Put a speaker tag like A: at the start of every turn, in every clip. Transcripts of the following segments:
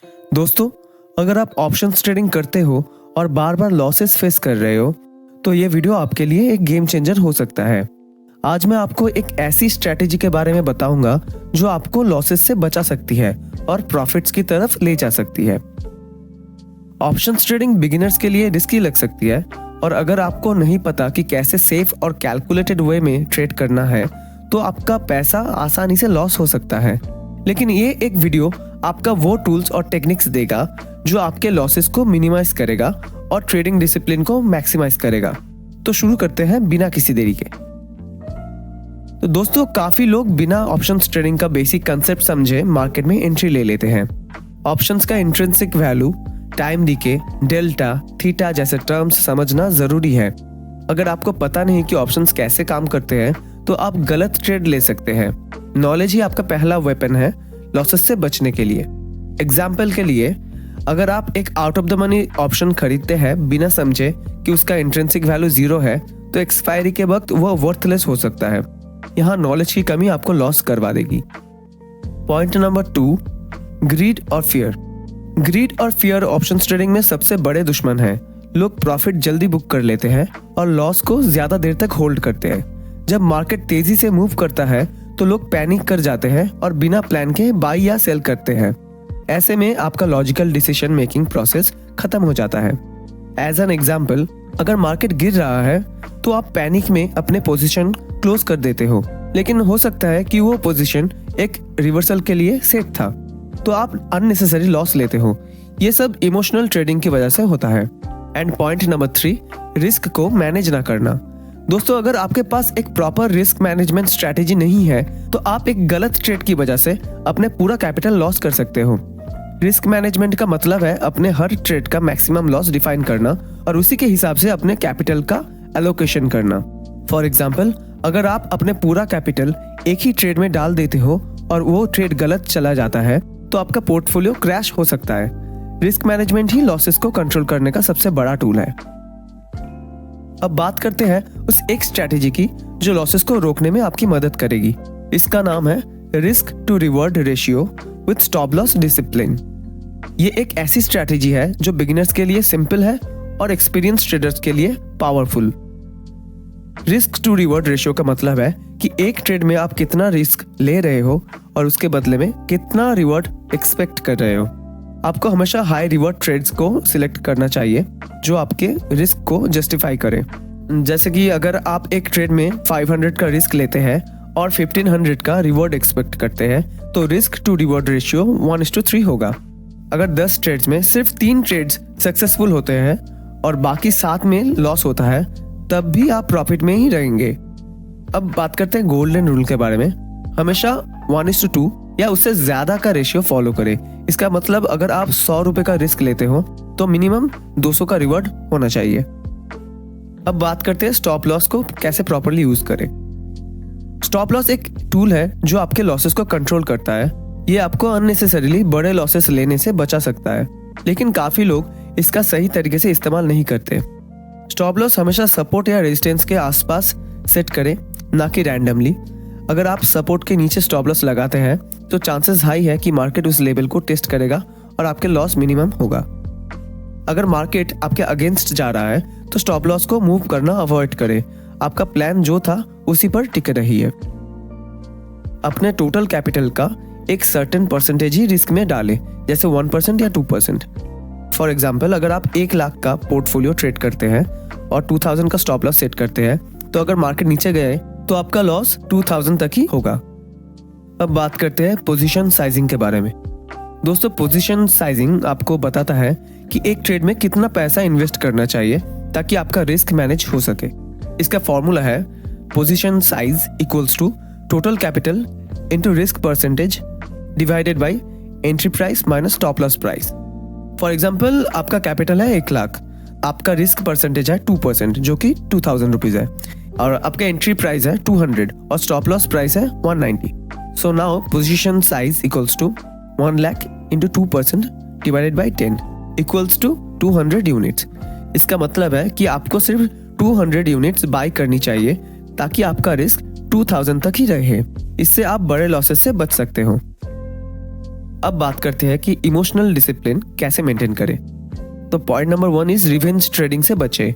A: दोस्तों, अगर आप ऑप्शंस ट्रेडिंग करते हो और बार बार लॉसेस फेस कर रहे हो तो ये वीडियो आपके लिए एक गेम चेंजर हो सकता है। आज मैं आपको एक ऐसी स्ट्रैटेजी के बारे में बताऊंगा जो आपको लॉसेस से बचा सकती है और प्रॉफिट्स की तरफ ले जा सकती है। ऑप्शंस ट्रेडिंग बिगिनर्स के लिए रिस्की लग सकती है और अगर आपको नहीं पता कि कैसे सेफ और कैलकुलेटेड वे में ट्रेड करना है तो आपका पैसा आसानी से लॉस हो सकता है। लेकिन ये एक वीडियो आपका वो टूल्स और टेक्निक्स देगा जो आपके लॉसेस को मिनिमाइज करेगा और ट्रेडिंग डिसिप्लिन को मैक्सिमाइज करेगा। तो शुरू करते हैं बिना किसी देरी के। तो दोस्तों, काफी लोग बिना ऑप्शंस ट्रेडिंग का बेसिक कंसेप्ट समझे मार्केट में एंट्री ले लेते हैं। ऑप्शंस का intrinsic value, time DK, delta, theta जैसे टर्म्स समझना जरूरी है। अगर आपको पता नहीं कि ऑप्शंस कैसे काम करते हैं तो आप गलत ट्रेड ले सकते हैं। नॉलेज ही आपका पहला वेपन है लॉसेस से बचने के लिए। एग्जाम्पल के लिए, अगर आप एक out of the money option खरीदते हैं बिना समझे कि उसका इंट्रिंसिक वैल्यू 0 है तो एक्सपायरी के वक्त वो वर्थलेस हो सकता है। यहाँ नॉलेज की कमी आपको लॉस करवा देगी। पॉइंट नंबर 2, ग्रीड और फियर। ग्रीड और फियर ऑप्शंस ट्रेडिंग में सबसे बड़े दुश्मन हैं। लोग प्रॉफिट जल्दी बुक कर लेते हैं और लॉस को ज्यादा देर तक होल्ड करते हैं। जब मार्केट तेजी से मूव करता है तो लोग पैनिक कर जाते हैं और बिना प्लान के बाई या सेल करते हैं। ऐसे में आपका लॉजिकल डिसीजन मेकिंग प्रोसेस खत्म हो जाता है। एज एन एग्जाम्पल, अगर मार्केट गिर रहा है तो आप पैनिक में अपने पोजीशन क्लोज कर देते हो, लेकिन हो सकता है कि वो पोजीशन एक रिवर्सल के लिए सेट था, तो आप अननेसेसरी लॉस लेते हो। ये सब इमोशनल ट्रेडिंग की वजह से होता है। एंड पॉइंट नंबर 3, रिस्क को मैनेज ना करना। दोस्तों, अगर आपके पास एक प्रॉपर रिस्क मैनेजमेंट स्ट्रेटेजी नहीं है तो आप एक गलत ट्रेड की वजह से अपने पूरा कैपिटल लॉस कर सकते हो। रिस्क मैनेजमेंट का मतलब है अपने हर ट्रेड का मैक्सिमम लॉस डिफाइन करना और उसी के हिसाब से अपने कैपिटल का एलोकेशन करना। फॉर एग्जाम्पल, अगर आप अपने पूरा कैपिटल एक ही ट्रेड में डाल देते हो और वो ट्रेड गलत चला जाता है तो आपका पोर्टफोलियो क्रैश हो सकता है। रिस्क मैनेजमेंट ही लॉसेस को कंट्रोल करने का सबसे बड़ा टूल है। अब बात करते हैं उस एक स्ट्रैटेजी की जो लॉसेस को रोकने में आपकी मदद करेगी। इसका नाम है risk to reward ratio with stop loss discipline. ये एक ऐसी स्ट्रैटेजी है जो बिगिनर्स के लिए सिंपल है और एक्सपीरियंस ट्रेडर्स के लिए powerful. Risk to reward ratio का मतलब है कि एक ट्रेड में आप कितना रिस्क ले रहे हो और उसके बदले में कितना रिवॉर्ड एक्सपेक्ट कर रहे हो। आपको हमेशा हाई रिवॉर्ड ट्रेड्स को सिलेक्ट करना चाहिए जो आपके रिस्क को जस्टिफाई करे। जैसे कि अगर आप एक ट्रेड में 500 का रिस्क लेते हैं और 1500 का रिवॉर्ड एक्सपेक्ट करते हैं तो रिस्क टू रिवॉर्ड रेशियो 1:3 होगा। अगर 10 ट्रेड्स में सिर्फ 3 ट्रेड्स सक्सेसफुल होते हैं और बाकी 7 में लॉस होता है तब भी आप प्रॉफिट में ही रहेंगे। अब बात करते हैं गोल्डन रूल के बारे में। हमेशा 1:2 या उससे ज्यादा का रेशियो फॉलो करें। इसका मतलब अगर आप 100 रुपए का रिस्क लेते हो तो मिनिमम 200 का रिवॉर्ड होना चाहिए। अब बात करते हैं स्टॉप लॉस को कैसे प्रॉपर्ली यूज करें। स्टॉप लॉस एक टूल है जो आपके लॉसेस को कंट्रोल करता है। ये आपको अननेसेसरीली बड़े लॉसेस लेने से बचा सकता है, लेकिन काफी लोग इसका सही तरीके से इस्तेमाल नहीं करते। स्टॉप लॉस हमेशा सपोर्ट या रेजिस्टेंस के आसपास सेट करें, ना कि रैंडमली। अगर आप सपोर्ट के नीचे स्टॉप लॉस लगाते हैं तो चांसेस हाई है कि मार्केट उस लेवल को टेस्ट करेगा और आपके लॉस मिनिमम होगा। अगर मार्केट आपके अगेंस्ट जा रहा है तो स्टॉप लॉस को मूव करना अवॉइड करें। आपका प्लान जो था उसी पर टिके रहिए। अपने टोटल कैपिटल का एक सर्टेन परसेंटेज ही रिस्क में डालें, जैसे 1% या 2%। फॉर एग्जाम्पल, अगर आप 1 लाख का पोर्टफोलियो ट्रेड करते हैं और 2000 का स्टॉप लॉस सेट करते हैं तो अगर मार्केट नीचे गए तो आपका लॉस 2000 तक ही होगा। अब बात करते हैं पोजीशन साइजिंग के बारे में। दोस्तों, पोजीशन साइजिंग आपको बताता है कि एक ट्रेड में कितना पैसा इन्वेस्ट करना चाहिए ताकि आपका रिस्क मैनेज हो सके। इसका फॉर्मूला है position size equals to total capital into risk percentage divided by entry price minus stop loss price. For example, आपका कैपिटल है 1 लाख, आपका रिस्क परसेंटेज है 2% जो कि 2000 रुपीज है और आपका एंट्री प्राइस है 200 और स्टॉप लॉस प्राइस है 190। So now position size equals to 1 lakh into 2% divided by 10 equals to 200 units. इसका मतलब है कि आपको सिर्फ 200 यूनिट्स बाय करनी चाहिए ताकि आपका रिस्क 2000 तक ही रहे। इससे आप बड़े लॉसेस से बच सकते हो। अब बात करते हैं कि इमोशनल डिसिप्लिन कैसे मेंटेन करें। तो point number 1 is revenge trading से बचें।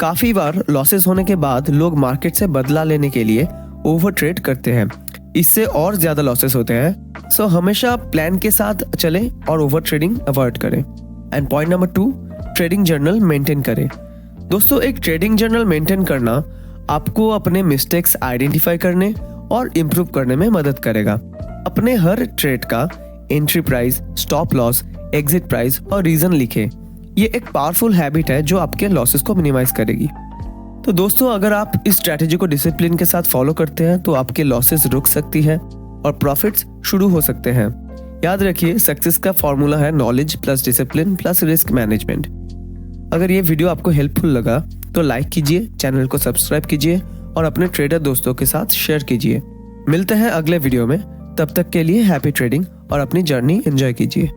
A: काफी बार लॉसेस होने के बाद लोग मार्केट से बदला लेने के लिए ओवर ट्रेड करते हैं, इससे और ज्यादा लॉसेस होते हैं। सो हमेशा प्लान के साथ चलें और ओवर ट्रेडिंग अवॉइड करें। And point number 2, trading journal maintain करें। दोस्तों, एक ट्रेडिंग जर्नल मेंटेन करना आपको अपने मिस्टेक्स आइडेंटिफाई करने और इम्प्रूव करने में मदद करेगा। अपने हर ट्रेड का entry price, stop loss, exit price और रीजन लिखें। ये एक पावरफुल हैबिट है जो आपके लॉसेस को मिनिमाइज करेगी। तो दोस्तों, अगर आप इस स्ट्रैटेजी को डिसिप्लिन के साथ फॉलो करते हैं तो आपके लॉसेस रुक सकती है और प्रॉफिट्स शुरू हो सकते हैं। याद रखिए, सक्सेस का फॉर्मूला है knowledge plus discipline plus risk management. अगर ये वीडियो आपको हेल्पफुल लगा तो लाइक कीजिए, चैनल को सब्सक्राइब कीजिए और अपने ट्रेडर दोस्तों के साथ शेयर कीजिए। मिलते हैं अगले वीडियो में, तब तक के लिए हैप्पी ट्रेडिंग और अपनी जर्नी एंजॉय कीजिए।